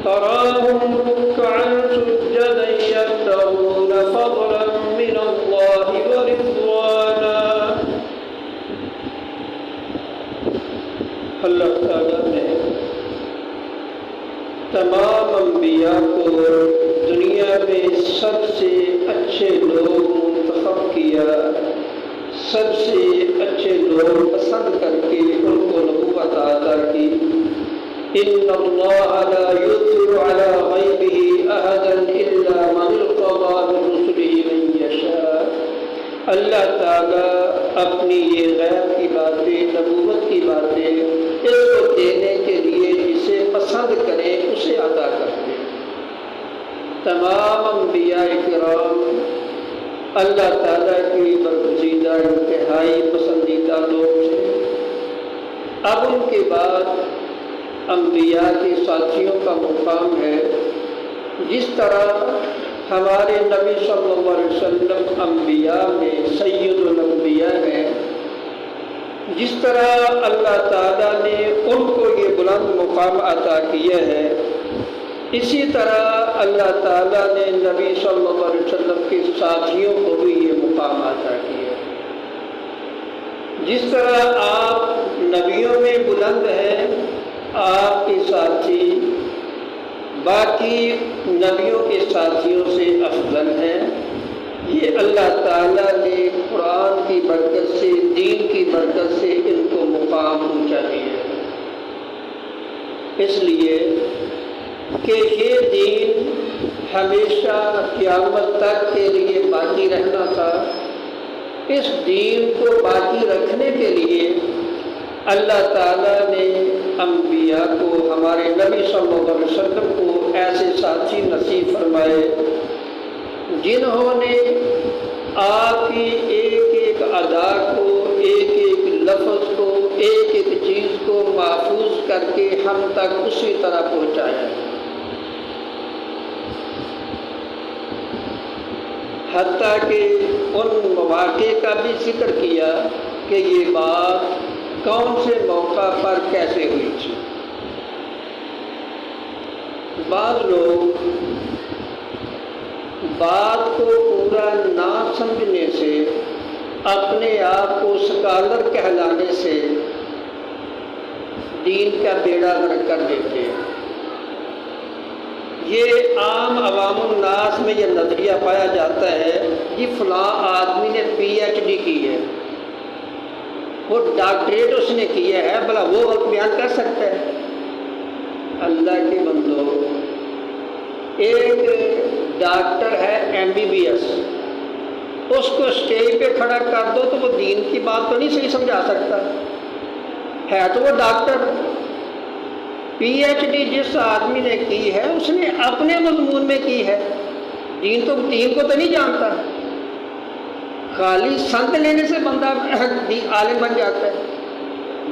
تراهم ركعا سجدا يبتغون فضلا من الله ورضوانا۔ اللہ تعالیٰ نے تمام انبیاء کو دنیا میں سب سے اچھے لوگ منتخب کیا، سب سے اچھے لوگ پسند کر کے ان کو نبوت عطا کی۔ ان اللہ لا یؤثر علی غیبہ احدا الا من ارتضی من رسلہ من یشاء۔ اللہ تعالیٰ اپنی یہ غیب کی باتیں، نبوت کی باتیں اس کو دینے کے لیے جسے پسند کریں اسے عطا کرتے ہیں۔ تمام انبیاء کرام اللہ تعالیٰ کی برگزیدہ انتہائی پسندیدہ لوگ تھے۔ اب ان کے بعد انبیاء کے ساتھیوں کا مقام ہے۔ جس طرح ہمارے نبی صلی اللہ علیہ وسلم انبیاء میں سید الانبیاء ہیں، جس طرح اللہ تعالیٰ نے ان کو یہ بلند مقام عطا کیا ہے، اسی طرح اللہ تعالیٰ نے نبی صلی اللہ علیہ وسلم کے ساتھیوں کو بھی یہ مقام عطا کیا ہے۔ جس طرح آپ نبیوں میں بلند ہیں، آپ کے ساتھی باقی نبیوں کے ساتھیوں سے افضل ہیں۔ یہ اللہ تعالیٰ نے قرآن کی برکت سے، دین کی برکت سے ان کو مقام اونچا دیا ہے۔ اس لیے کہ یہ دین ہمیشہ قیامت تک کے لیے باقی رہنا تھا۔ اس دین کو باقی رکھنے کے لیے اللہ تعالیٰ نے انبیاء کو، ہمارے نبی صلی اللہ علیہ وسلم کو ایسے ساتھی نصیب فرمائے جنہوں نے آپ کی ایک ایک ادا کو، ایک ایک لفظ کو، ایک ایک چیز کو محفوظ کر کے ہم تک اسی طرح پہنچایا، حتیٰ کہ ان مواقع کا بھی ذکر کیا کہ یہ بات کون سے موقع پر کیسے ہوئی تھی۔ بعض لوگ بات کو پورا نہ سمجھنے سے، اپنے آپ کو سکالر کہلانے سے دین کا بیڑا غرق کر دیتے ہیں۔ یہ عام عوام الناس میں یہ نظریہ پایا جاتا ہے کہ فلاں آدمی نے پی ایچ ڈی کی ہے، وہ ڈاکٹریٹ اس نے کیا ہے، بھلا وہ وقت بیان کر سکتا ہے۔ اللہ کے بندو، ایک ڈاکٹر ہے ایم بی بی ایس، اس کو اسٹیج پہ کھڑا کر دو تو وہ دین کی بات تو نہیں صحیح سمجھا سکتا ہے، تو وہ ڈاکٹر۔ پی ایچ ڈی جس آدمی نے کی ہے اس نے اپنے مضمون میں کی ہے، دین کو تو نہیں جانتا۔ خالی سند لینے سے بندہ عالم بن جاتا ہے؟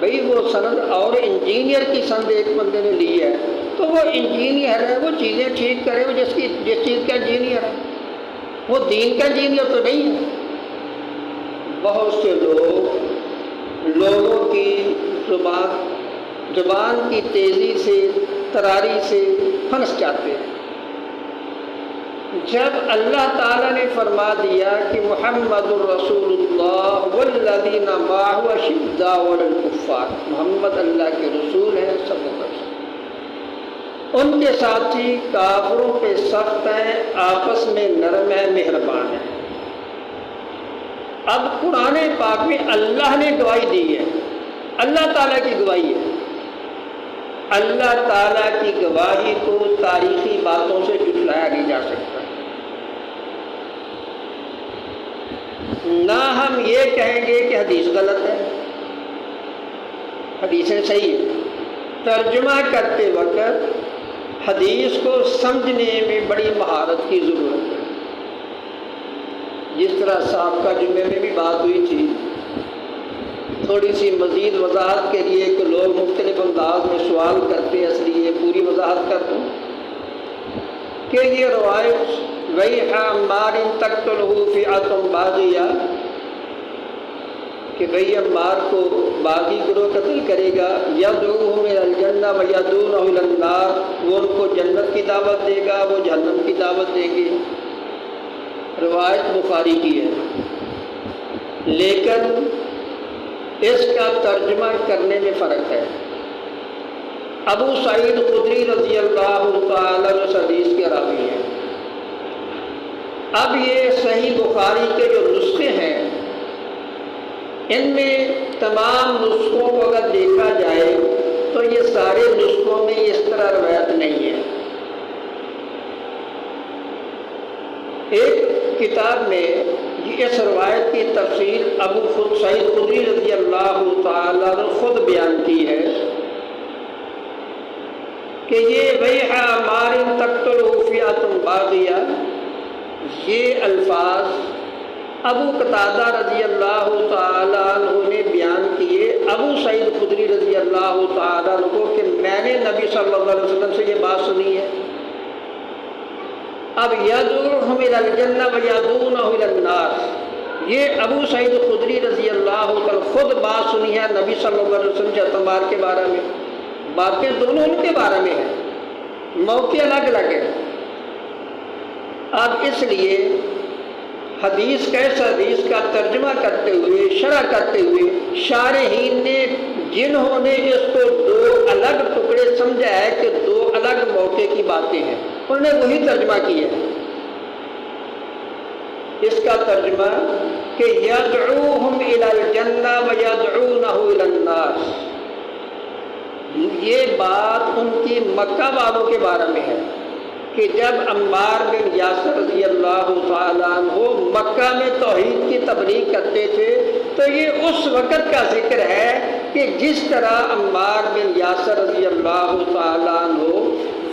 بھئی وہ سند اور انجینئر کی سند ایک بندے نے لی ہے تو وہ انجینئر ہے، وہ چیزیں ٹھیک کرے، وہ جس چیز کا انجینئر ہے، وہ دین کا انجینئر تو نہیں ہے۔ بہت سے لوگوں کی زبان کی تیزی سے، تراری سے پھنس جاتے ہیں۔ جب اللہ تعالیٰ نے فرما دیا کہ محمد الرسول اللہ والذین معہ اشداء علی الکفار، محمد اللہ کے رسول ہیں، صلی اللہ علیہ وسلم، ان کے ساتھی کافروں پہ سخت ہیں، آپس میں نرم ہیں، مہربان ہیں۔ اب قرآن پاک میں اللہ نے گواہی دی ہے، اللہ تعالیٰ کی گواہی ہے۔ اللہ تعالیٰ کی گواہی کو تاریخی باتوں سے جھٹلایا نہیں جا سکتا۔ نہ ہم یہ کہیں گے کہ حدیث غلط ہے، حدیثیں صحیح ہے۔ ترجمہ کرتے وقت حدیث کو سمجھنے میں بڑی مہارت کی ضرورت ہے۔ جس طرح سابقہ جمعے میں بھی بات ہوئی تھی، تھوڑی سی مزید وضاحت کے لیے کہ لوگ مختلف انداز میں سوال کرتے ہیں، اس لیے پوری وضاحت کر دوں کہ یہ روایت وَيْحَ عَمَّارٍ تَقْتُلُهُ فِئَةٌ بَاغِيَةٌ، کہ بھئی عمار کو باقی گروہ قتل کرے گا، یدعوہم الی الجنہ و یدعونہ الی النار، وہ ان کو جنت کی دعوت دے گا، وہ جہنم کی دعوت دیں گے۔ روایت بخاری کی ہے، لیکن اس کا ترجمہ کرنے میں فرق ہے۔ ابو سعید خدری رضی اللہ تعالیٰ عنہ اس حدیث کے راوی ہیں۔ اب یہ صحیح بخاری کے جو نسخے ہیں، ان میں تمام نسخوں کو اگر دیکھا جائے تو یہ سارے نسخوں میں اس طرح روایت نہیں ہے۔ ایک کتاب میں اس روایت کی تفسیر ابو سعید خدری رضی اللہ تعالیٰ عنہ خود بیان کی ہے کہ یہ ویح عمار تقتلہ فئۃ باغیہ، یہ الفاظ ابو قتادہ رضی اللہ تعالیٰ عنہ نے بیان کیے ابو سعید خدری رضی اللہ تعالیٰ عنہ کو کہ میں نے نبی صلی اللہ علیہ وسلم سے یہ بات سنی ہے۔ اب یدعوہم الی الجنہ و یدعونہ الی النار، یہ ابو سعید خدری رضی اللہ تعالیٰ خود بات سنی ہے نبی صلی اللہ علیہ وسلم سے عمار کے بارے میں۔ باتیں دونوں ان کے بارے میں ہیں، موقع الگ الگ ہے۔ اب اس لیے حدیث کا ترجمہ کرتے ہوئے، شرح کرتے ہوئے شارحین نے جنہوں نے اس کو دو الگ ٹکڑے سمجھا ہے کہ دو الگ موقع کی باتیں ہیں، انہوں نے وہی ترجمہ کیا ہے۔ اس کا ترجمہ کہ یدعوہم الی الجنہ و یدعونہ الی النار، یہ بات ان کی مکہ والوں کے بارے میں ہے کہ جب عمار بن یاسر رضی اللہ تعالیٰ عنہ مکہ میں توحید کی تبلیغ کرتے تھے تو یہ اس وقت کا ذکر ہے کہ جس طرح عمار بن یاسر رضی اللہ تعالیٰ عنہ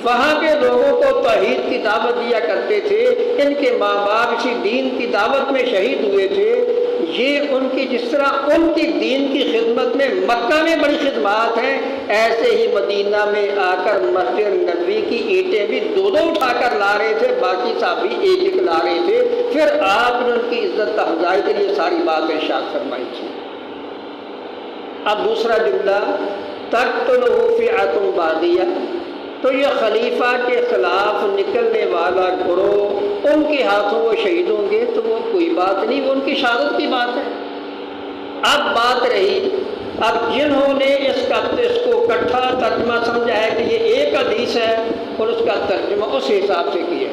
وہاں کے لوگوں کو توحید کی دعوت دیا کرتے تھے، ان کے ماں باپ اسی دین کی دعوت میں شہید ہوئے تھے، یہ ان کی جس طرح ان کی دین کی خدمت میں مکہ میں بڑی خدمات ہیں، ایسے ہی مدینہ میں آ کر مسجد نبوی کی اینٹیں بھی دو دو اٹھا کر لا رہے تھے، باقی صحابی ایک ایک لا رہے تھے۔ پھر آپ نے ان کی عزت افزائی کے لیے ساری بات ارشاد فرمائی تھی۔ اب دوسرا جملہ تقتلہ فئۃ باغیہ، تو یہ خلیفہ کے خلاف نکلنے والا گروہ ان کے ہاتھوں وہ شہید ہوں گے، تو وہ کوئی بات نہیں، وہ ان کی شہادت کی بات ہے۔ اب بات رہی، اب جنہوں نے اس کو کٹھا ترجمہ سمجھا ہے کہ یہ ایک حدیث ہے اور اس کا ترجمہ اس حساب سے کیا،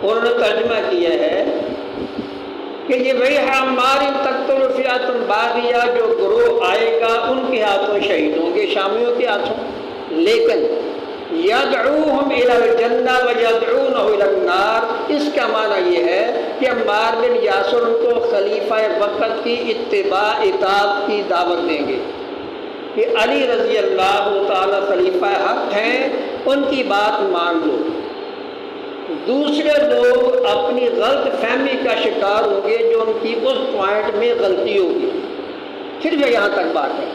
انہوں نے ترجمہ کیا ہے کہ یہ وہی عمار تقتل فئۃ باغیہ، جو گروہ آئے گا ان کے ہاتھوں شہید ہوں گے، شامیوں کے ہاتھوں، لیکن یدعوہم الی الجنہ و یدعونہ الی النار، اس کا معنی یہ ہے کہ عمار بن یاسر ان کو خلیفہ وقت کی اتباع اطاعت کی دعوت دیں گے کہ علی رضی اللہ تعالی خلیفہ حق ہیں، ان کی بات مان لو۔ دوسرے لوگ اپنی غلط فہمی کا شکار ہوں گے جو ان کی اس پوائنٹ میں غلطی ہوگی۔ پھر بھی یہاں تک بات ہے،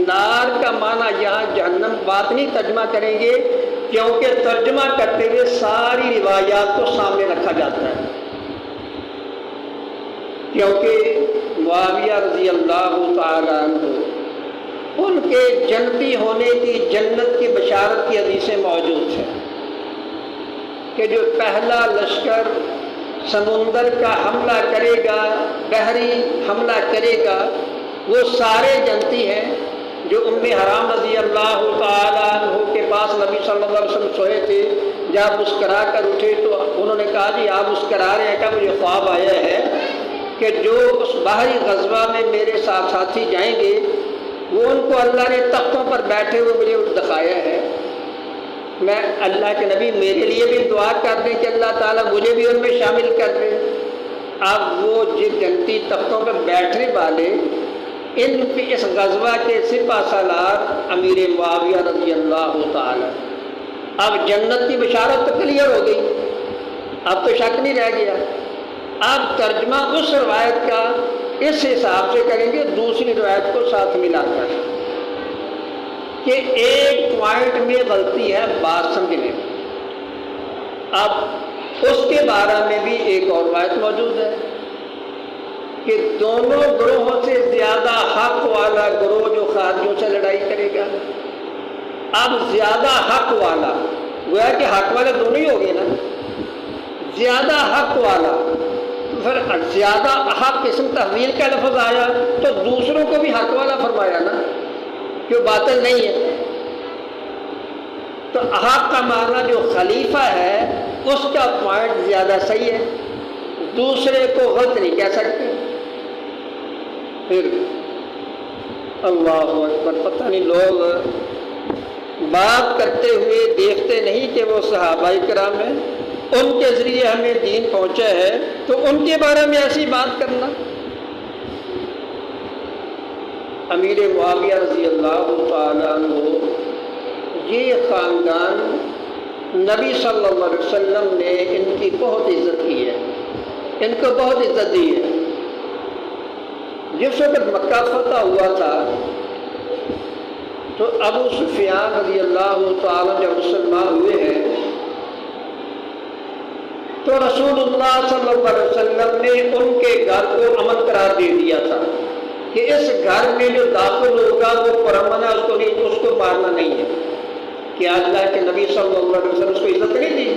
نار کا معنی یہاں جہنم بات نہیں ترجمہ کریں گے، کیونکہ ترجمہ کرتے ہوئے ساری روایات کو سامنے رکھا جاتا ہے، کیونکہ معاویہ رضی اللہ تعالیٰ عنہ ان کے جنتی ہونے کی، جنت کی بشارت کی حدیثیں موجود ہیں کہ جو پہلا لشکر سمندر کا حملہ کرے گا، بحری حملہ کرے گا، وہ سارے جنتی ہیں۔ جو حرام رضی اللہ تعالیٰ عنہ کے پاس نبی صلی اللہ علیہ وسلم سوئے تھے، جب مسکرا کر اٹھے تو انہوں نے کہا جی آپ مسکرا رہے ہیں، کہ مجھے خواب آیا ہے کہ جو اس باہری غزوہ میں میرے ساتھ ساتھی جائیں گے وہ ان کو اللہ نے تختوں پر بیٹھے ہوئے مجھے دکھایا ہے، میں اللہ کے نبی میرے لیے بھی دعا کر دیں کہ اللہ تعالیٰ مجھے بھی ان میں شامل کر دے۔ اب وہ جنتی تختوں پر بیٹھنے والے ان کی اس غزوہ کے سپہ سالار امیر معاویہ رضی اللہ تعالی، اب جنت کی بشارت تو کلیئر ہو گئی، اب تو شک نہیں رہ گیا۔ اب ترجمہ اس روایت کا اس حساب سے کریں گے، دوسری روایت کو ساتھ ملا کر، کہ ایک پوائنٹ میں غلطی ہے بات سمجھنے میں۔ اب اس کے بارے میں بھی ایک اور روایت موجود ہے کہ دونوں گروہوں سے زیادہ حق والا گروہ جو خارجیوں سے لڑائی کرے گا. اب زیادہ حق والا گویا کہ حق والے دونوں ہی ہو گئے نا. زیادہ حق والا تو پھر زیادہ حق اسم تفضیل کا لفظ آیا تو دوسروں کو بھی حق والا فرمایا نا کہ وہ باطل نہیں ہے. تو حق کا معنی جو خلیفہ ہے اس کا پوائنٹ زیادہ صحیح ہے، دوسرے کو غلط نہیں کہہ سکتے. پھر اللہ اکبر، پتہ نہیں لوگ بات کرتے ہوئے دیکھتے نہیں کہ وہ صحابہ کرام ہیں، ان کے ذریعے ہمیں دین پہنچا ہے تو ان کے بارے میں ایسی بات کرنا. امیر معاویہ رضی اللہ تعالیٰ عنہ، یہ خاندان نبی صلی اللہ علیہ وسلم نے ان کی بہت عزت کی ہے، ان کو بہت عزت دی ہے. جس وقت مکہ فتح ہوا تھا تو ابو سفیان رضی اللہ تعالیٰ جب مسلمان ہوئے ہیں تو رسول اللہ صلی اللہ علیہ وسلم نے ان کے گھر کو امن قرار دے دیا تھا کہ اس گھر میں جو داخل ہوگا وہ پرامن ہے، اس کو مارنا نہیں ہے. کہ اللہ کے نبی صلی اللہ علیہ وسلم اس کو عزت نہیں دی.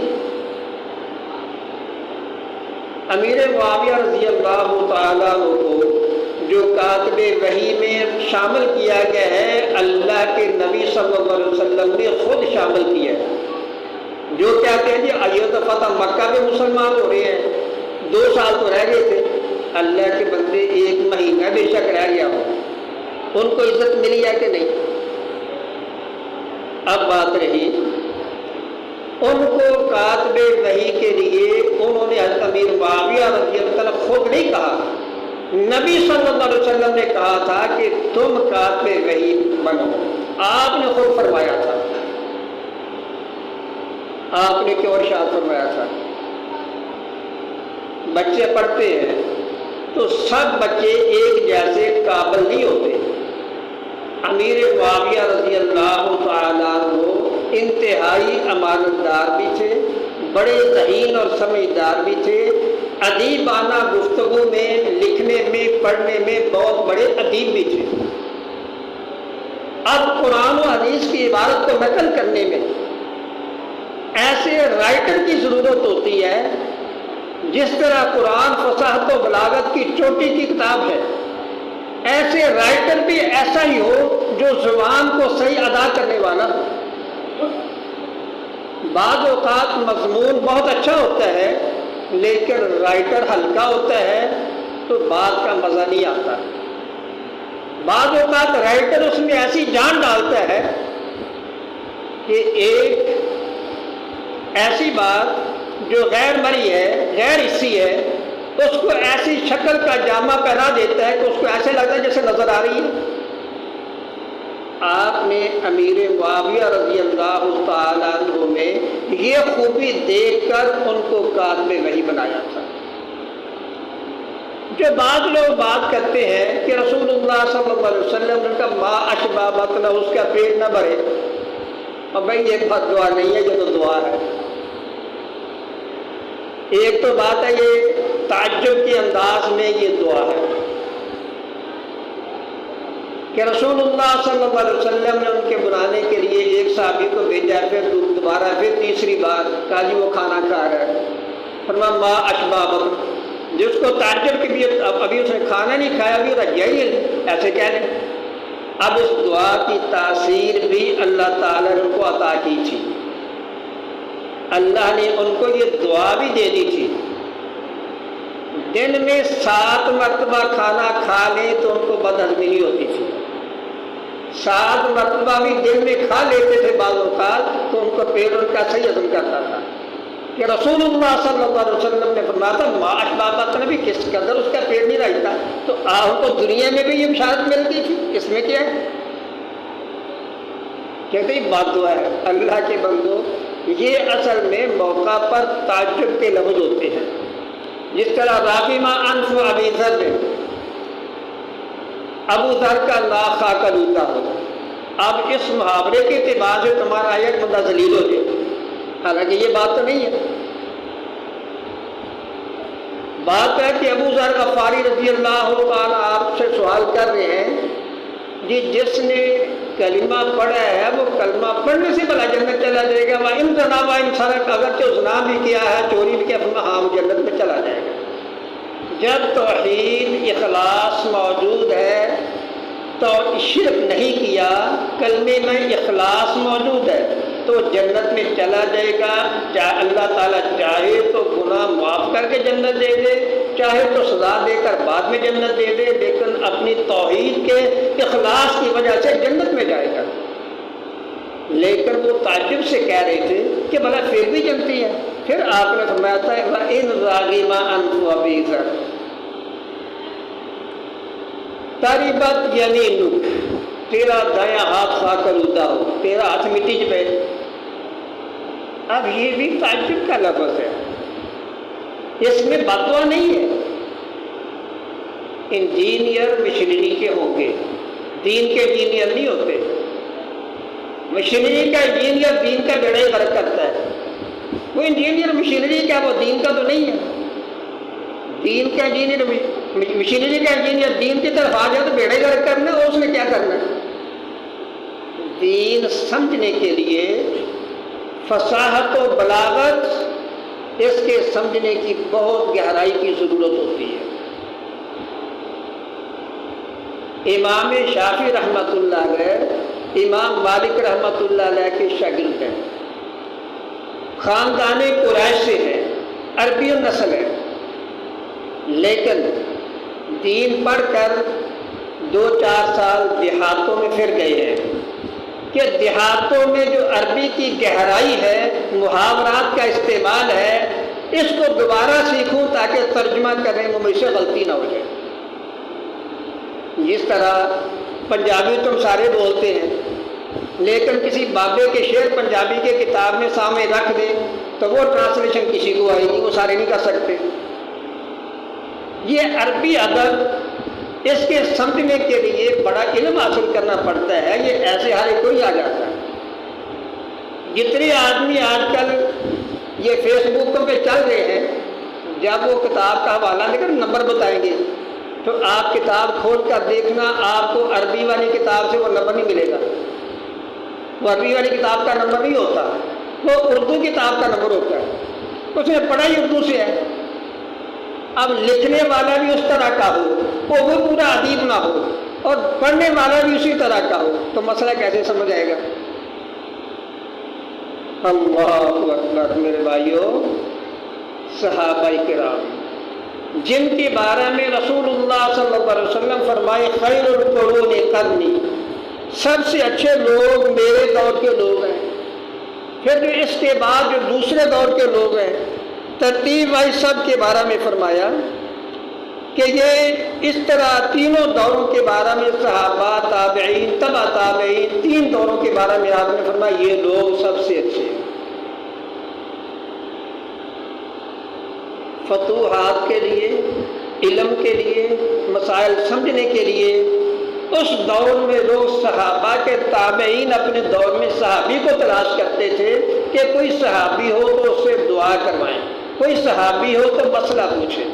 امیر معاویہ رضی اللہ تعالیٰ عنہ کو جو کاتب وحی میں شامل کیا گیا ہے، اللہ کے نبی صلی اللہ علیہ وسلم نے خود شامل کیا ہے. جو کیا کہیں جی آئیے تو فتح مکہ میں مسلمان ہو رہے ہیں، 2 سال تو رہ گئے تھے، اللہ کے بندے 1 مہینہ بے شک رہ گیا ہو، ان کو عزت ملی ہے کہ نہیں؟ اب بات رہی ان کو کاتب وحی کے لیے انہوں نے حضرت امیر معاویہ رضی اللہ عنہ خود نہیں کہا، نبی صلی اللہ علیہ وسلم نے کہا تھا کہ تم کاتب وحی بنو. آپ نے خود فرمایا تھا. آپ نے کیوں ارشاد فرمایا تھا؟ بچے پڑھتے ہیں تو سب بچے ایک جیسے قابل نہیں ہوتے. امیر معاویہ رضی اللہ تعالیٰ عنہ انتہائی امانت دار بھی تھے، بڑے ذہین اور سمجھدار بھی تھے، ادیبانہ گفتگو میں، لکھنے میں، پڑھنے میں بہت بڑے ادیب بھی تھے. اب قرآن و حدیث کی عبارت کو نقل کرنے میں ایسے رائٹر کی ضرورت ہوتی ہے جس طرح قرآن فصاحت و بلاغت کی چوٹی کی کتاب ہے، ایسے رائٹر بھی ایسا ہی ہو جو زبان کو صحیح ادا کرنے والا ہو. بعض اوقات مضمون بہت اچھا ہوتا ہے لیکن رائٹر ہلکا ہوتا ہے تو بات کا مزہ نہیں آتا. بعض اوقات رائٹر اس میں ایسی جان ڈالتا ہے کہ ایک ایسی بات جو غیر مری ہے، غیر حصی ہے، اس کو ایسی شکل کا جامہ پہنا دیتا ہے کہ اس کو ایسے لگتا ہے جیسے نظر آ رہی ہے. آپ نے امیر معاویہ رضی اللہ تعالیٰ عنہ میں یہ خوبی دیکھ کر ان کو کاتب وحی بنایا تھا. جو بعض لوگ بات کرتے ہیں کہ رسول اللہ صلی اللہ علیہ وسلم نے کہا ما اشبہ بطن، اس کا پیٹ نہ بھرے. اور بھائی یہ بد دعا نہیں ہے، یہ تو دعا ہے. ایک تو بات ہے یہ تعجب کے انداز میں یہ دعا ہے کہ رسول اللہ صلی اللہ علیہ وسلم نے ان کے بلانے کے لیے ایک صحابی کو بھیجا، پھر دوبارہ پھر تیسری بار کہا جی وہ کھانا کھا رہا ہے. فرمایا ما اشبہ بطن، جس کو تعجب کی بھی ابھی اس نے کھانا نہیں کھایا، ابھی رکھ گیا ہی ایسے کہہ لیں. اب اس دعا کی تاثیر بھی اللہ تعالیٰ نے ان کو عطا کی تھی. اللہ نے ان کو یہ دعا بھی دے دی تھی، دن میں 7 مرتبہ کھانا کھا لیں تو ان کو بد ہضمی نہیں ہوتی تھی. 7 مرتبہ بھی دن میں کھا لیتے تھے بعض اوقات تو ان کو پیٹ ان کا صحیح ہضم کرتا تھا. کہ رسول اللہ صلی اللہ علیہ وسلم نے فرمایا تھا ما اشبہ بطن بھی کس کے اندر اس کا پیٹ نہیں رہتا. تو ان کو دنیا میں بھی یہ بشارت ملتی تھی، اس میں کیا ہے؟ کہتے ہیں بات دعا ہے. اللہ کے بندو، یہ اصل میں موقع پر تعجب کے لفظ ہوتے ہیں. جس طرح راغما انف ابی ذر، ابو ذر کا ناک خا کر لوٹا ہو. اب اس محاورے کے اعتبار سے تمہارا ایک بندہ ذلیل ہو جائے، حالانکہ یہ بات تو نہیں ہے. بات ہے کہ ابو ذر غفاری رضی اللہ تعالیٰ آپ سے سوال کر رہے ہیں جی جس نے کلمہ پڑھا ہے وہ کلمہ پڑھنے سے بھلا جنت چلا جائے گا، وَإِن زَنَا وَإِن سَرَقَ، اگر تو زنا بھی کیا ہے چوری بھی کیا، ہاں وہ جنت میں چلا جائے گا۔ جب توحید اخلاص موجود ہے تو شرک نہیں کیا، کلمے میں اخلاص موجود ہے تو جنت میں چلا جائے گا۔ چاہے اللہ تعالیٰ چاہے تو گناہ معاف کر کے جنت دے دے، چاہے تو سزا دے کر بعد میں جنت دے دے، لیکن اپنی توحید کے اخلاص کی وجہ سے جنت میں جائے گا۔ لیکن وہ تعجب سے کہہ رہے تھے کہ بھلا پھر بھی جنتی ہے۔ پھر آپ نے فرمایا تھا وَإِن رَغِمَ عَنْهُ أَبِي ذَرٍ تَرِبَتْ يَمِينُكَ، تیرا دایاں ہاتھ خاک آلودہ ہو، تیرا ہاتھ مٹی پہ۔ اب یہ بھی تعجب کا لفظ ہے، اس میں بدعا نہیں ہے۔ انجینئر مشینری کے ہوں گے، دین کے انجینئر نہیں ہوتے۔ مشینری کا انجینئر دین کا بیڑا ہی غرق کرتا ہے۔ وہ انجینئر مشینری کا، وہ دین کا تو نہیں ہے۔ دین کا انجینئر مشینری کا انجینئر دین کی طرف آ جائے تو بیڑا ہی غرق کرنا ہے، اور اس نے کیا کرنا ہے؟ دین سمجھنے کے لیے فصاحت و بلاغت، اس کے سمجھنے کی بہت گہرائی کی ضرورت ہوتی ہے۔ امام شافعی رحمۃ اللہ علیہ امام مالک رحمۃ اللہ علیہ کے شاگرد ہیں، خاندان قریش سے ہیں، عربی النسل ہے، لیکن دین پڑھ کر 2-4 سال دیہاتوں میں پھر گئے ہیں کہ دیہاتوں میں جو عربی کی گہرائی ہے، محاورات کا استعمال ہے، اس کو دوبارہ سیکھوں تاکہ ترجمہ کرنے میں مجھ سے غلطی نہ ہو جائے۔ جس طرح پنجابی تم سارے بولتے ہیں، لیکن کسی بابے کے شعر پنجابی کے کتاب میں سامنے رکھ دیں تو وہ ٹرانسلیشن کسی کو آئے گی، وہ سارے نہیں کر سکتے۔ یہ عربی ادب، اس کے سمجھنے کے لیے بڑا علم حاصل کرنا پڑتا ہے، یہ ایسے ہر ایک کوئی آ جاتا ہے۔ جتنے آدمی آج کل یہ فیس بک پہ چل رہے ہیں، جب وہ کتاب کا حوالہ دے کر نمبر بتائیں گے تو آپ کتاب کھول کر دیکھنا، آپ کو عربی والی کتاب سے وہ نمبر نہیں ملے گا۔ وہ عربی والی کتاب کا نمبر نہیں ہوتا، وہ اردو کتاب کا نمبر ہوتا ہے، اس نے پڑھا ہی اردو سے ہے۔ اب لکھنے والا بھی اس طرح کا ہو، وہ پورا ادیب نہ ہو، اور پڑھنے والا بھی اسی طرح کا ہو، تو مسئلہ کیسے سمجھ آئے گا؟ اللہ اکبر میرے بھائیوں، صحابہ کرام جن کے بارے میں رسول اللہ صلی اللہ علیہ وسلم فرمائے خیر القرون قرنی، سب سے اچھے لوگ میرے دور کے لوگ ہیں، پھر جو اس کے بعد جو دوسرے دور کے لوگ ہیں، ترتیب وائی سب کے بارے میں فرمایا کہ یہ اس طرح تینوں دوروں کے بارے میں صحابہ، تابعین، تبع تابعین، 3 دوروں کے بارے میں آپ نے فرمایا یہ لوگ سب سے اچھے ہیں۔ فتوحات کے لیے، علم کے لیے، مسائل سمجھنے کے لیے اس دور میں لوگ صحابہ کے تابعین اپنے دور میں صحابی کو تلاش کرتے تھے کہ کوئی صحابی ہو تو اس سے دعا کروائیں، کوئی صحابی ہو تو مسئلہ پوچھیں،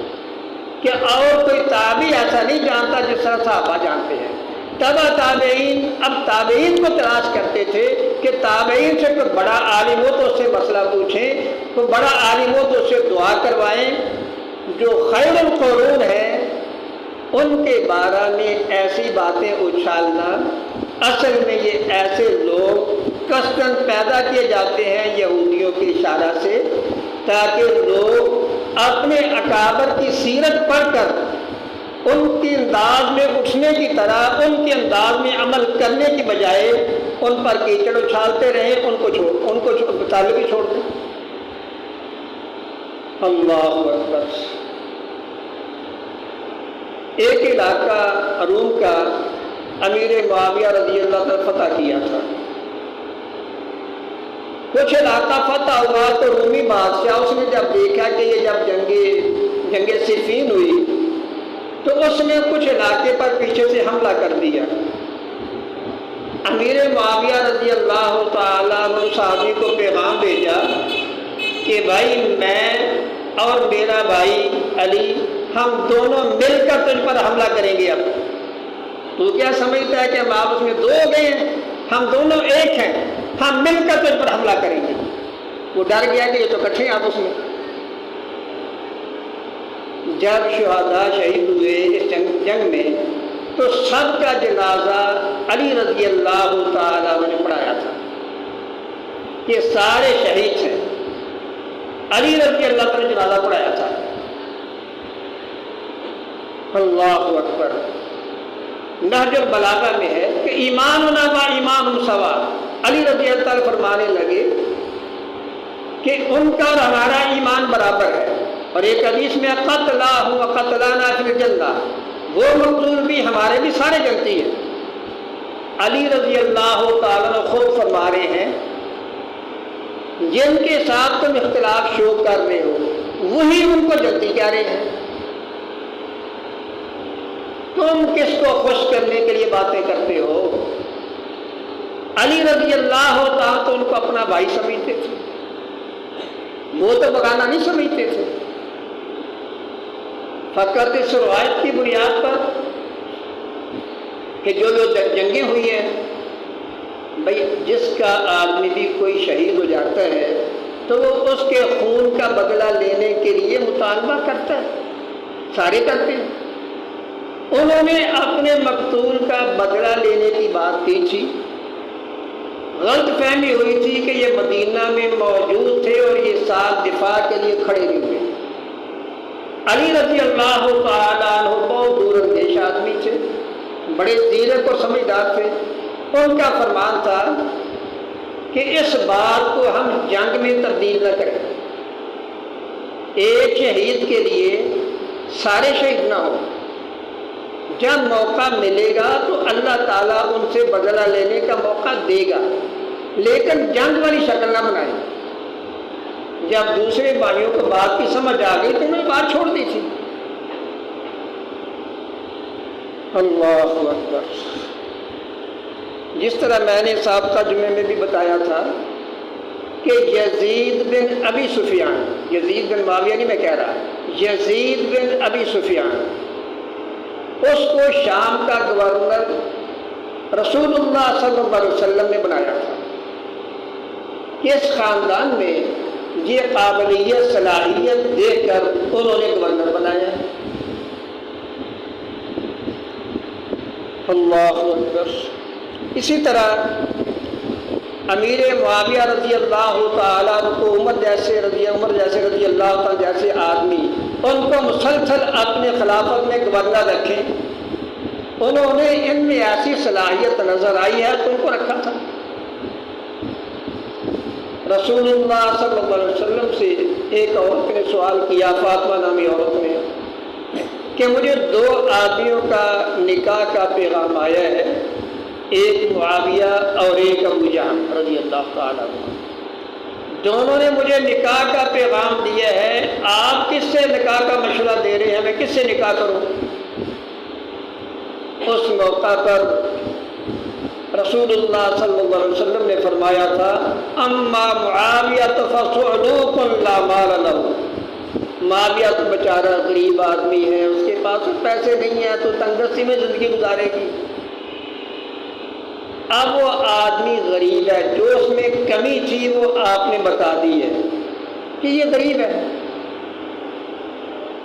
کہ اور کوئی تابعی ایسا نہیں جانتا جس طرح صحابہ جانتے ہیں۔ تبع تابعین اب تابعین کو تلاش کرتے تھے کہ تابعین سے کوئی بڑا عالم ہو تو اس سے مسئلہ پوچھیں، کوئی بڑا عالم ہو تو اس سے دعا کروائیں۔ جو خیر القرون ہے ان کے بارے میں ایسی باتیں اچھالنا، اصل میں یہ ایسے لوگ قصداً پیدا کیے جاتے ہیں یہودیوں کے اشارہ سے، تاکہ لوگ اپنے اکابر کی سیرت پڑھ کر ان کے انداز میں اٹھنے کی طرح ان کے انداز میں عمل کرنے کی بجائے ان پر کیچڑ اچھالتے رہیں، ان کو تعلق ہی چھوڑ دیں۔ اللہ اکبر۔ ایک علاقہ روم کا امیر معاویہ رضی اللہ عنہ فتح کیا تھا، کچھ علاقہ فتح ہوا تو رومی بادشاہ اس نے جب دیکھا کہ یہ جب جنگ صفین ہوئی تو اس نے کچھ علاقے پر پیچھے سے حملہ کر دیا۔ امیر معاویہ رضی اللہ تعالیٰ عنہ صحابی کو پیغام بھیجا کہ بھائی میں اور میرا بھائی علی، ہم دونوں مل کر تجھ پر حملہ کریں گے۔ اب تو کیا سمجھتا ہے کہ ہم آپس میں دو ہو گئے ہیں؟ ہم دونوں ایک ہیں، ہم مل کر تجھ پر حملہ کریں گے۔ وہ ڈر گیا کہ یہ تو اکٹھے ہیں آپس میں۔ جب شہداء شہید ہوئے اس جنگ میں تو سب کا جنازہ علی رضی اللہ تعالیٰ عنہ نے پڑھایا تھا۔ یہ سارے شہید ہیں، علی رضی اللہ تعالیٰ نے جنازہ پڑھایا تھا۔ اللہ اکبر۔ نہج البلاغہ میں ہے کہ ایماننا و ایمان سوا، علی رضی اللہ تعالیٰ فرمانے لگے کہ ان کا اور ہمارا ایمان برابر ہے، اور ایک حدیث میں قتلہ و قتلانا فی الجنہ، وہ مقتول بھی ہمارے بھی سارے جنتی ہیں۔ علی رضی اللہ تعالیٰ نے خود فرما رہے ہیں جن کے ساتھ تم اختلاف شو کر رہے ہو وہی ان کو جنتی کہہ رہے ہیں۔ تم کس کو خوش کرنے کے لیے باتیں کرتے ہو؟ علی رضی اللہ تعالیٰ تو ان کو اپنا بھائی سمجھتے تھے، وہ تو بگانا نہیں سمجھتے تھے۔ فقط اس روایت کی بنیاد پر کہ جو جنگیں ہوئی ہیں، بھائی جس کا آدمی بھی کوئی شہید ہو جاتا ہے تو وہ اس کے خون کا بدلہ لینے کے لیے مطالبہ کرتا ہے، سارے کرتے ہیں۔ انہوں نے اپنے مقتول کا بدلہ لینے کی بات کی تھی، غلط فہمی ہوئی تھی کہ یہ مدینہ میں موجود تھے اور یہ ساتھ دفاع کے لیے کھڑے نہیں ہوئے۔ علی رضی اللہ تعالیٰ عنہ بہت دور اندیش آدمی تھے، بڑے زیرک اور سمجھدار تھے۔ ان کا فرمان تھا کہ اس بات کو ہم جنگ میں تبدیل نہ کریں، ایک شہید کے لیے سارے شہید نہ ہو۔ جب موقع ملے گا تو اللہ تعالیٰ ان سے بدلہ لینے کا موقع دے گا، لیکن جنگ والی شکل نہ بنائیں۔ جب دوسرے بھائیوں کو بات کی سمجھ آ گئی تو انہوں نے بات چھوڑ دی تھی۔ اللہ اکبر۔ جس طرح میں نے سابقہ جمعے میں بھی بتایا تھا کہ یزید بن ابی سفیان، یزید بن معاویہ نہیں میں کہہ رہا، یزید بن ابی سفیان، اس کو شام کا گورنر رسول اللہ صلی اللہ علیہ وسلم نے بنایا تھا۔ اس خاندان میں یہ قابلیت صلاحیت دیکھ کر انہوں نے گورنر بنایا۔ اللہ اکبر۔ اسی طرح امیر معاویہ رضی اللہ تعالیٰ کو عمر جیسے رضی اللہ تعالیٰ جیسے آدمی ان کو مسلسل اپنے خلافت میں گورنر رکھیں، انہوں نے ان میں ایسی صلاحیت نظر آئی ہے تو ان کو رکھا تھا۔ رسول اللہ صلی اللہ علیہ وسلم سے ایک عورت نے سوال کیا، فاطمہ نامی عورت نے، کہ مجھے دو آدمیوں کا نکاح کا پیغام آیا ہے، ایک معاویہ اور ایک ابو جہل رضی اللہ تعالیٰ عنہ، دونوں نے مجھے نکاح کا پیغام دیا ہے، آپ کس سے نکاح کا مشورہ دے رہے ہیں، میں کس سے نکاح کروں؟ اس موقع پر رسول اللہ صلی اللہ علیہ وسلم نے فرمایا تھا، اما معاویہ فصعلوق لا مال لہ، معاویہ تو بیچارہ غریب آدمی ہے، اس کے پاس پیسے نہیں ہیں تو تنگدستی میں زندگی گزارے گی۔ اب وہ آدمی غریب ہے، جو اس میں کمی تھی وہ آپ نے بتا دی ہے کہ یہ غریب ہے۔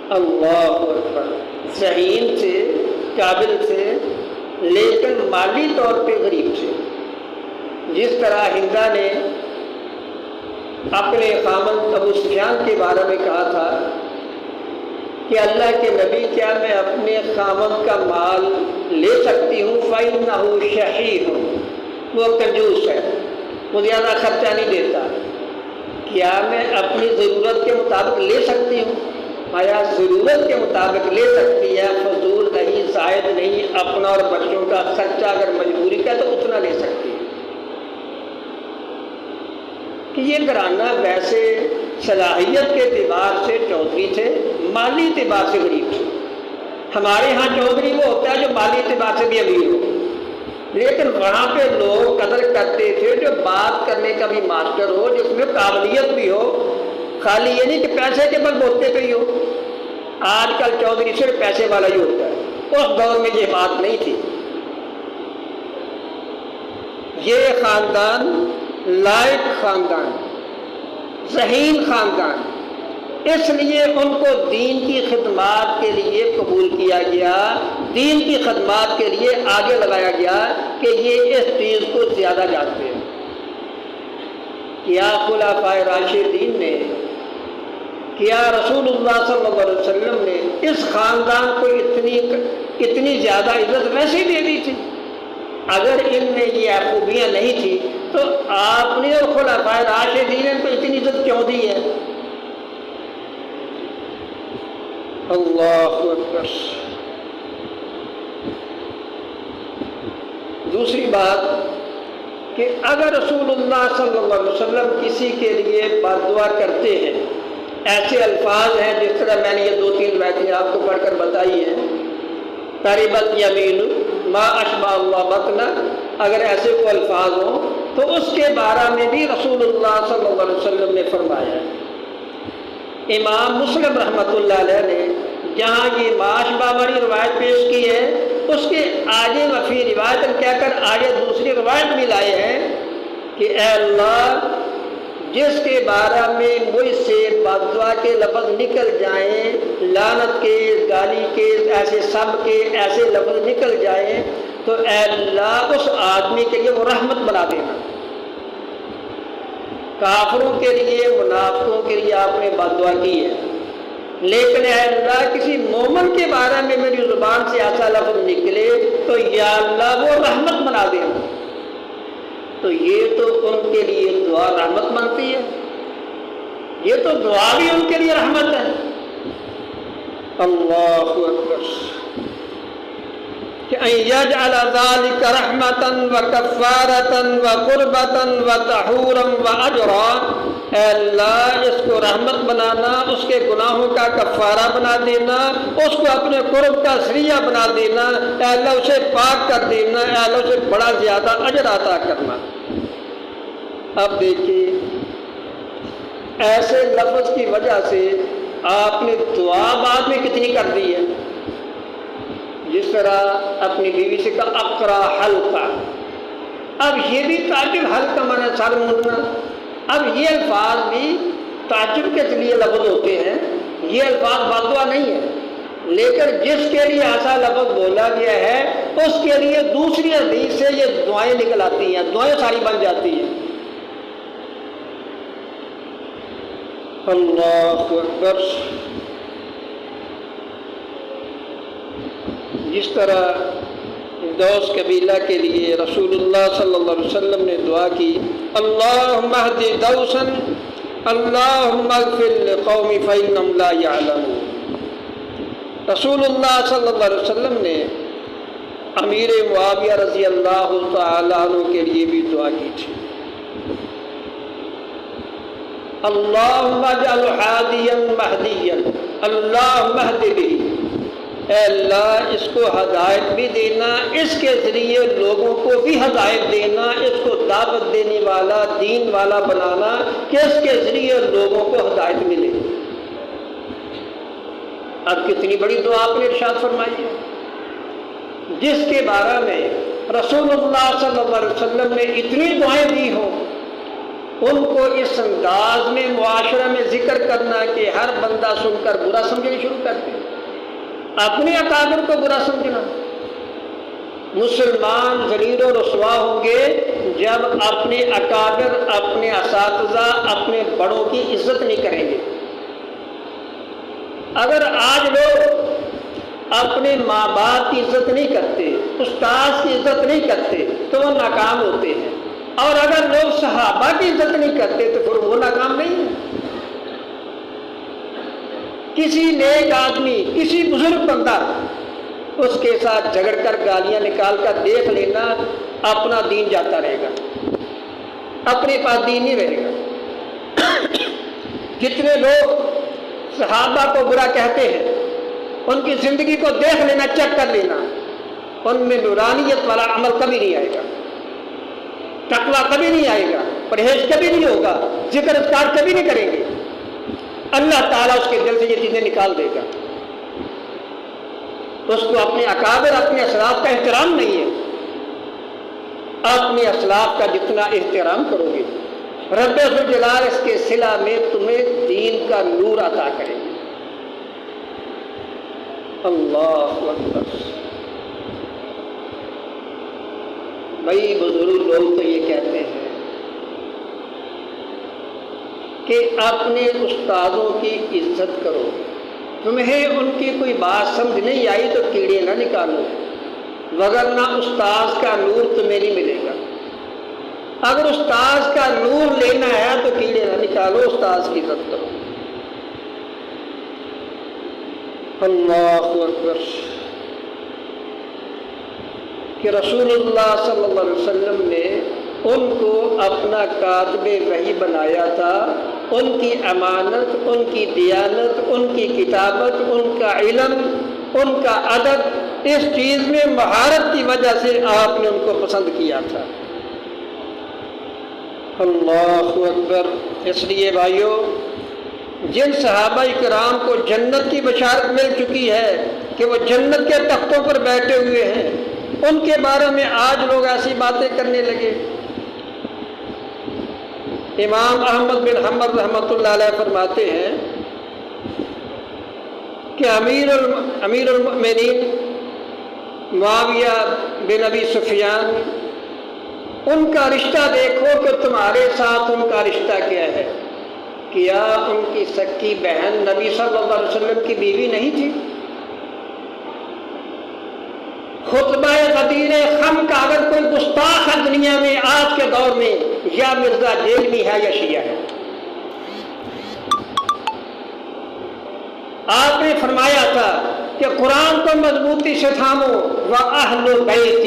اللہ اکبر۔ ذہین تھے، قابل تھے، لیکن مالی طور پہ غریب تھے۔ جس طرح ہندا نے اپنے خامند ابو سفیان کے بارے میں کہا تھا کہ اللہ کے نبی، کیا میں اپنے خامند کا مال لے سکتی ہوں؟ فَإِنَّهُ شَحِيحٌ، وہ کنجوس ہے، وہ زیادہ خرچہ نہیں دیتا، کیا میں اپنی ضرورت کے مطابق لے سکتی ہوں؟ آیا ضرورت کے مطابق لے سکتی ہے، فضول نہیں، زائد نہیں، اپنا اور بچوں کا خرچہ اگر مجبوری کا تو اتنا لے سکتی ہے۔ کہ یہ گھرانہ ویسے صلاحیت کے اعتبار سے چودھری تھے، مالی اعتبار سے غریب تھے۔ ہمارے ہاں چودھری وہ ہوتا ہے جو مالی اعتبار سے بھی امیر ہو، لیکن وہاں پہ لوگ قدر کرتے تھے جو بات کرنے کا بھی ماسٹر ہو، جس میں قابلیت بھی ہو، خالی یہ نہیں کہ پیسے کے بل بوتے پہ ہی ہو، آج کل چودھری صرف پیسے والا ہی ہوتا ہے، اس دور میں یہ بات نہیں تھی۔ یہ خاندان لائق خاندان، ذہین خاندان، اس لیے ان کو دین کی خدمات کے لیے قبول کیا گیا، دین کی خدمات کے لیے آگے لگایا گیا کہ یہ اس چیز کو زیادہ جانتے ہیں۔ کیا خلفائے راشدین نے، کیا رسول اللہ صلی اللہ علیہ وسلم نے اس خاندان کو اتنی زیادہ عزت ویسے ہی دے دی تھی؟ اگر ان میں یہ خوبیاں نہیں تھی تو آپ نے اور خلفائے راشدین نے ان کو اتنی عزت کیوں دی ہے؟ اللہ اکبر۔ دوسری بات کہ اگر رسول اللہ صلی اللہ علیہ وسلم کسی کے لیے بد دعا کرتے ہیں، ایسے الفاظ ہیں جس طرح میں نے یہ 2-3 روایتیں آپ کو پڑھ کر بتائی ہیں، تربت یمین ما اشبہ اللہ بطنا، اگر ایسے کوئی الفاظ ہوں تو اس کے بارے میں بھی رسول اللہ صلی اللہ علیہ وسلم نے فرمایا ہے۔ امام مسلم رحمۃ اللہ علیہ نے جہاں یہ ما اشبہ والی روایت پیش کی ہے، اس کے آگے وفی روایت کہہ کر آگے دوسری روایت بھی لائے ہیں کہ اے اللہ، جس کے بارے میں مجھ سے بد دعا کے لفظ نکل جائیں، لعنت کے، گالی کے، ایسے سب کے ایسے لفظ نکل جائیں، تو اے اللہ اس آدمی کے لیے وہ رحمت بنا دینا۔ کافروں کے لیے، منافقوں کے لیے آپ نے بد دعا کی ہے، لیکن اے اللہ کسی مومن کے بارے میں میری زبان سے ایسا لفظ نکلے تو یا اللہ وہ رحمت بنا دینا۔ تو یہ تو ان کے لیے دعا رحمت بنتی ہے، یہ تو دعا بھی ان کے لیے رحمت ہے۔ اللہ اکبر۔ کہ ان یجعل ذلک رحمتا وکفارتا وقربتا وطہورا واجرا، اے اللہ اس کو رحمت بنانا، اس کے گناہوں کا کفارہ بنا دینا، اس کو اپنے قرب کا ذریعہ بنا دینا، اے اللہ اسے پاک کر دینا، اے اللہ اسے بڑا زیادہ اجر عطا کرنا۔ اب دیکھیے ایسے لفظ کی وجہ سے آپ نے دعا بعد میں کتنی کر دی ہے، جس طرح اپنی بیوی سے کہا اقرا حلقہ، اب یہ بھی تعجب، حلقہ مانا سر موننا، اب یہ الفاظ بھی تعجب کے لیے لفظ ہوتے ہیں، یہ الفاظ بد دعا نہیں ہے، لیکن جس کے لیے ایسا لفظ بولا گیا ہے اس کے لیے دوسری حدیث سے یہ دعائیں نکل آتی ہیں، دعائیں ساری بن جاتی ہیں۔ اللہ اکبر۔ جس طرح دوس قبیلہ کے لیے رسول اللہ صلی اللہ علیہ وسلم نے دعا کی، اللہم اہد دوسا اللہم اغفر لقوم فإنہم لا یعلمون، رسول اللہ صلی اللہ علیہ وسلم نے امیر معاویہ رضی اللہ تعالیٰ عنہ کے لیے بھی دعا کی تھی، اللہم اجعل ہادیا مہدیا اللہم اہد بہ، اے اللہ اس کو ہدایت بھی دینا، اس کے ذریعے لوگوں کو بھی ہدایت دینا، اس کو دعوت دینے والا، دین والا بنانا کہ اس کے ذریعے لوگوں کو ہدایت ملے۔ اب کتنی بڑی دعا آپ نے ارشاد فرمائی ہے، جس کے بارے میں رسول اللہ صلی اللہ علیہ وسلم نے اتنی دعائیں دی ہوں، ان کو اس انداز میں معاشرہ میں ذکر کرنا کہ ہر بندہ سن کر برا سمجھنا شروع کر دے، اپنے اکابر کو برا سمجھنا۔ مسلمان ذلیل و رسوا ہوں گے جب اپنے اکابر، اپنے اساتذہ، اپنے بڑوں کی عزت نہیں کریں گے۔ اگر آج لوگ اپنے ماں باپ کی عزت نہیں کرتے، استاد کی عزت نہیں کرتے تو وہ ناکام ہوتے ہیں، اور اگر لوگ صحابہ کی عزت نہیں کرتے تو پھر وہ ناکام نہیں ہے۔ کسی نیک آدمی، کسی بزرگ بندہ، اس کے ساتھ جھگڑ کر گالیاں نکال کر دیکھ لینا، اپنا دین جاتا رہے گا، اپنے پاس دین نہیں رہے گا۔ جتنے لوگ صحابہ کو برا کہتے ہیں ان کی زندگی کو دیکھ لینا، چیک کر لینا، ان میں نورانیت والا عمل کبھی نہیں آئے گا، تقویٰ کبھی نہیں آئے گا، پرہیز کبھی نہیں ہوگا، ذکر اذکار کبھی نہیں کریں گے۔ اللہ تعالیٰ اس کے دل سے یہ چیزیں نکال دے گا. اس کو اپنے اکابر اپنے اسلاف کا احترام نہیں ہے. اپنے اسلاف کا جتنا احترام کرو گے رب ذوالجلال اس کے صلہ میں تمہیں دین کا نور عطا کرے گا. اللہ اکبر. بھائی بزرگ لوگ تو یہ کہتے ہیں کہ اپنے استادوں کی عزت کرو. تمہیں ان کی کوئی بات سمجھ نہیں آئی تو کیڑے نہ نکالو، وگرنہ استاذ کا نور تمہیں نہیں ملے گا. اگر استاذ کا نور لینا ہے تو کیڑے نہ نکالو، استاذ کی عزت کرو. اللہ اکبر. کہ رسول اللہ صلی اللہ علیہ وسلم نے ان کو اپنا کاتب وحی بنایا تھا. ان کی امانت، ان کی دیانت، ان کی کتابت، ان کا علم، ان کا ادب، اس چیز میں مہارت کی وجہ سے آپ نے ان کو پسند کیا تھا. اللہ اکبر. اس لیے بھائیو، جن صحابہ کرام کو جنت کی بشارت مل چکی ہے کہ وہ جنت کے تختوں پر بیٹھے ہوئے ہیں، ان کے بارے میں آج لوگ ایسی باتیں کرنے لگے. امام احمد بن حنبل رحمۃ اللہ علیہ فرماتے ہیں کہ امیر المؤمنین معاویہ بن ابی سفیان، ان کا رشتہ دیکھو کہ تمہارے ساتھ ان کا رشتہ کیا ہے. کیا ان کی سکی بہن نبی صلی اللہ علیہ وسلم کی بیوی نہیں تھی؟ خطبہ غدیر خم کا اگر کوئی گستاخ ہے دنیا میں آج کے دور میں، یا مرزا جیل میں ہے یا شیعہ ہے. آپ نے فرمایا تھا کہ قرآن کو مضبوطی سے تھامو، وَأَهْلُ بَيْتِ،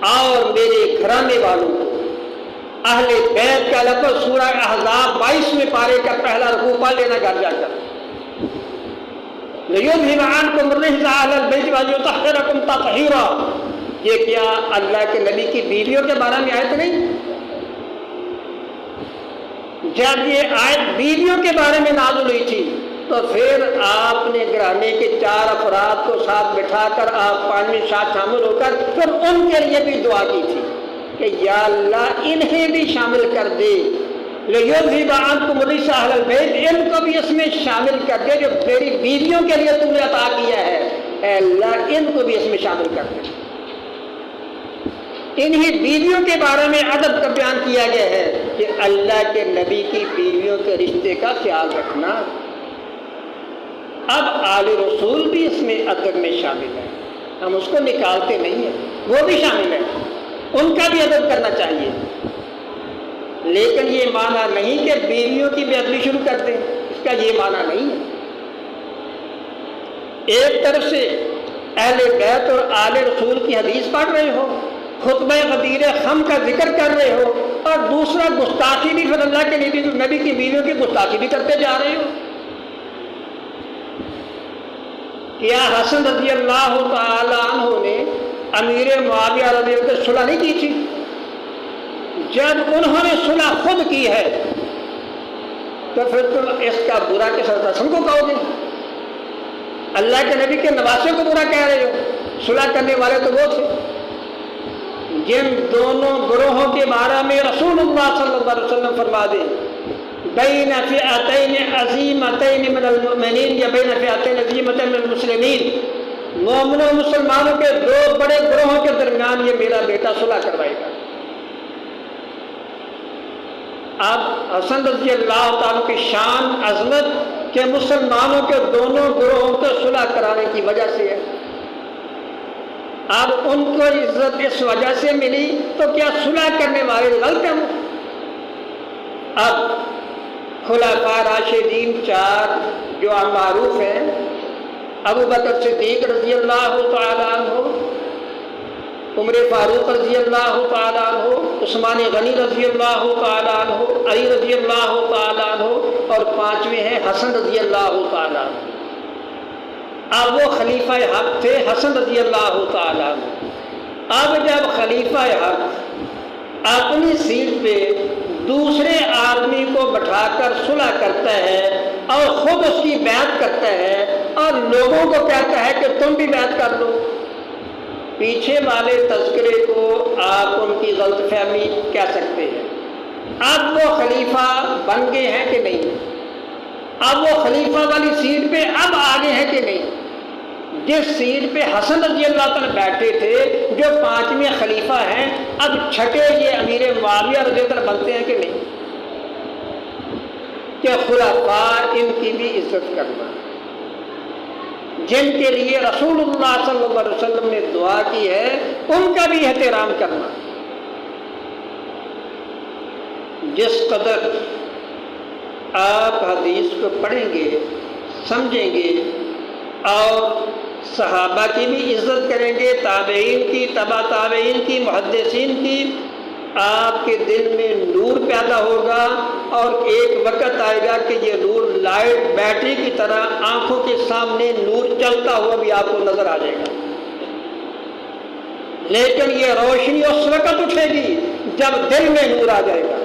اور میرے گھرانے والوں کو. اہل بیت کا لفظ سورہ احزاب 22ویں پارے کا پہلا رکوع پڑھ لینا گھر جا کر. لِيُذْهِبَ عَنْكُمْ الرِّجْسَ أَهْلَ الْبَيْتِ وَلِيُطَهِّرَكُمْ تَطْهِيرًا. یہ کیا اللہ کے نبی کی بیویوں کے بارے میں آیت نہیں؟ جب یہ آیت بیویوں کے بارے میں نازل ہوئی تھی تو پھر آپ نے گھرانے کے 4 افراد کو ساتھ بٹھا کر آپ پانی میں ساتھ شامل ہو کر پھر ان کے لیے بھی دعا کی تھی کہ یا اللہ انہیں بھی شامل کر دے. لِيُذْهِبَ عَنْكُمُ الرِّجْسَ أَهْلَ الْبَيْتِ، ان کو بھی اس میں شامل کر دے جو تیری بیویوں کے لیے تم نے عطا کیا ہے. اے اللہ ان کو بھی اس میں شامل کر دے. انہی بیویوں کے بارے میں ادب کا بیان کیا گیا ہے کہ اللہ کے نبی کی بیویوں کے رشتے کا خیال رکھنا. اب آل رسول بھی اس میں ادب میں شامل ہے، ہم اس کو نکالتے نہیں ہیں، وہ بھی شامل ہے، ان کا بھی ادب کرنا چاہیے. لیکن یہ معنی نہیں کہ بیویوں کی بے ادبی شروع کر دیں، اس کا یہ معنی نہیں ہے. ایک طرف سے اہل بیت اور آل رسول کی حدیث پڑھ رہے ہو، خطبہ غدیر خم کا ذکر کر رہے ہو، اور دوسرا گستاخی بھی پھر اللہ کے نبی کی بیویوں کی گستاخی بھی کرتے جا رہے ہو. کیا حسن رضی اللہ تعالی عنہ نے امیر معاویہ رضی اللہ عنہ سے صلح نہیں کی تھی؟ جب انہوں نے صلح خود کی ہے تو پھر تم اس کا برا کس حسن کو کہو گے؟ اللہ کے نبی کے نواسے کو برا کہہ رہے ہو. صلح کرنے والے تو وہ تھے جن دونوں گروہوں کے بارے میں رسول اللہ صلی اللہ علیہ وسلم فرما دیں بین فئتین عظیمتین من المؤمنین یا بین فئتین عظیمتین من المسلمین، مومنوں مسلمانوں کے 2 بڑے گروہوں کے درمیان یہ میرا بیٹا صلح کروائے گا. اب حسن رضی اللہ تعالیٰ کی شان عظمت کہ مسلمانوں کے دونوں گروہوں کو صلح کرانے کی وجہ سے ہے. اب ان کو عزت اس وجہ سے ملی تو کیا صلح کرنے والے غلط ہیں؟ اب خلفاء راشدین 4 جو معروف ہیں، ابو بکر صدیق رضی اللہ تعالیٰ عنہ، عمر فاروق رضی اللہ تعالیٰ عنہ، عثمان غنی رضی اللہ تعالیٰ عنہ، علی رضی اللہ تعالیٰ عنہ، اور 5ویں ہیں حسن رضی اللہ تعالیٰ عنہ. اب وہ خلیفہ حق تھے حسن رضی اللہ تعالیٰ عنہ. اب جب خلیفہ حق اپنی سیٹ پہ دوسرے آدمی کو بٹھا کر صلح کرتا ہے اور خود اس کی بیعت کرتا ہے اور لوگوں کو کہتا ہے کہ تم بھی بیعت کر لو۔ پیچھے والے تذکرے کو آپ ان کی غلط فہمی کہہ سکتے ہیں۔ اب وہ خلیفہ بن گئے ہیں کہ نہیں؟ اب وہ خلیفہ والی سیٹ پہ اب آگے ہیں کہ نہیں؟ جس سیٹ پہ حسن رضی اللہ تعالیٰ بیٹھے تھے، جو 5ویں خلیفہ ہیں، اب چھٹے یہ امیر معاویہ رضی اللہ عنہ بنتے ہیں کہ نہیں؟ کہ خلفاء ان کی بھی عزت کرنا، جن کے لیے رسول اللہ صلی اللہ علیہ وسلم نے دعا کی ہے ان کا بھی احترام کرنا۔ جس قدر آپ حدیث کو پڑھیں گے، سمجھیں گے اور صحابہ کی بھی عزت کریں گے، تابعین کی، تبع تابعین کی، محدثین کی، آپ کے دل میں نور پیدا ہوگا اور ایک وقت آئے گا کہ یہ نور لائٹ بیٹری کی طرح آنکھوں کے سامنے نور چلتا ہوا بھی آپ کو نظر آ جائے گا۔ لیکن یہ روشنی اس وقت اٹھے گی جب دل میں نور آ جائے گا۔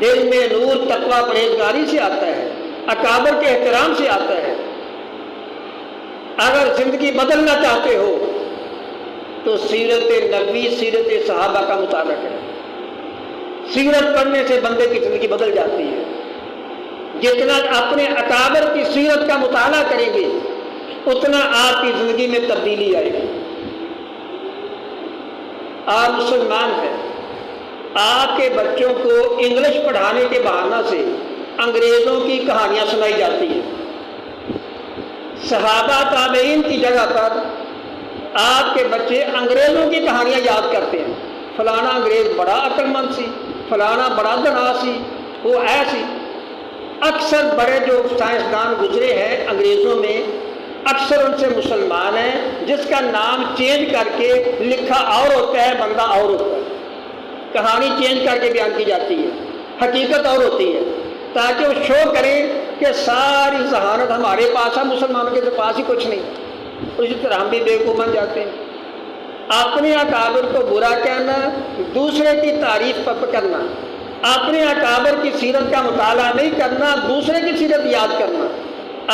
دل میں نور تقویٰ پرہیزگاری سے آتا ہے، اکابر کے احترام سے آتا ہے۔ اگر زندگی بدلنا چاہتے ہو تو سیرت نبوی، سیرت صحابہ کا مطالعہ کریں۔ سیرت پڑھنے سے بندے کی زندگی بدل جاتی ہے۔ جتنا اپنے اکابر کی سیرت کا مطالعہ کریں گے اتنا آپ کی زندگی میں تبدیلی آئے گی۔ آپ مسلمان ہیں، آپ کے بچوں کو انگلش پڑھانے کے بہانہ سے انگریزوں کی کہانیاں سنائی جاتی ہیں۔ صحابہ تابعین کی جگہ پر آپ کے بچے انگریزوں کی کہانیاں یاد کرتے ہیں۔ فلانا انگریز بڑا عقل مند سی، فلانا بڑا دنا سی، وہ ایسی۔ اکثر بڑے جو سائنسدان گزرے ہیں انگریزوں میں، اکثر ان سے مسلمان ہیں، جس کا نام چینج کر کے لکھا اور ہوتا ہے، بندہ اور ہوتا ہے، کہانی چینج کر کے بیان کی جاتی ہے، حقیقت اور ہوتی ہے، تاکہ وہ شو کریں کہ ساری ذہانت ہمارے پاس ہے، مسلمانوں کے پاس ہی کچھ نہیں۔ اسی طرح ہم بھی بیوقوف بن جاتے ہیں۔ اپنے اکابر کو برا کہنا، دوسرے کی تعریف کرنا، اپنے اکابر کی سیرت کا مطالعہ نہیں کرنا، دوسرے کی سیرت یاد کرنا،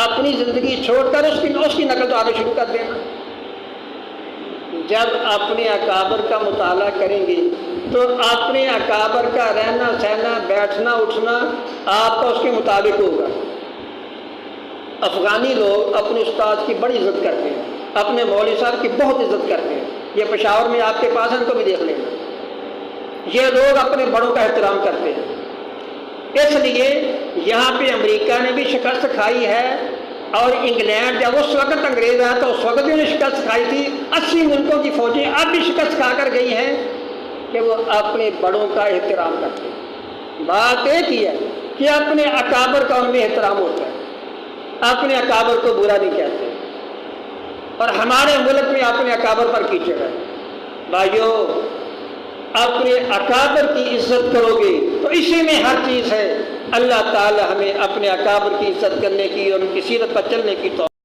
اپنی زندگی چھوڑ کر اس کی نقل اتارنا شروع کر دینا۔ جب اپنے اکابر کا مطالعہ کریں گے تو اپنے اکابر کا رہنا سہنا، بیٹھنا اٹھنا آپ کا اس کے مطابق ہوگا۔ افغانی لوگ اپنے استاد کی بڑی عزت کرتے ہیں، اپنے مولوی صاحب کی بہت عزت کرتے ہیں۔ یہ پشاور میں آپ کے پاس ہیں، ان کو بھی دیکھ لینا۔ یہ لوگ اپنے بڑوں کا احترام کرتے ہیں۔ اس لیے یہاں پہ امریکہ نے بھی شکست کھائی ہے، اور انگلینڈ جب اس وقت انگریز آیا تو اس وقت بھی انہیں شکست کھائی تھی۔ 80 ملکوں کی فوجیں اب بھی شکست کھا کر گئی ہیں کہ وہ اپنے بڑوں کا احترام کرتے ہیں۔ بات ایک ہی ہے کہ اپنے اکابر کا ان میں احترام ہوتا ہے، اپنے اکابر کو برا نہیں کہتے۔ اور ہمارے ملک میں اپنے اکابر پر کیچڑ ہے۔ بھائیو، اپنے اکابر کی عزت کرو گے تو اسی میں ہر چیز ہے۔ اللہ تعالی ہمیں اپنے اکابر کی عزت کرنے کی اور ان کی سیرت پر چلنے کی توفیق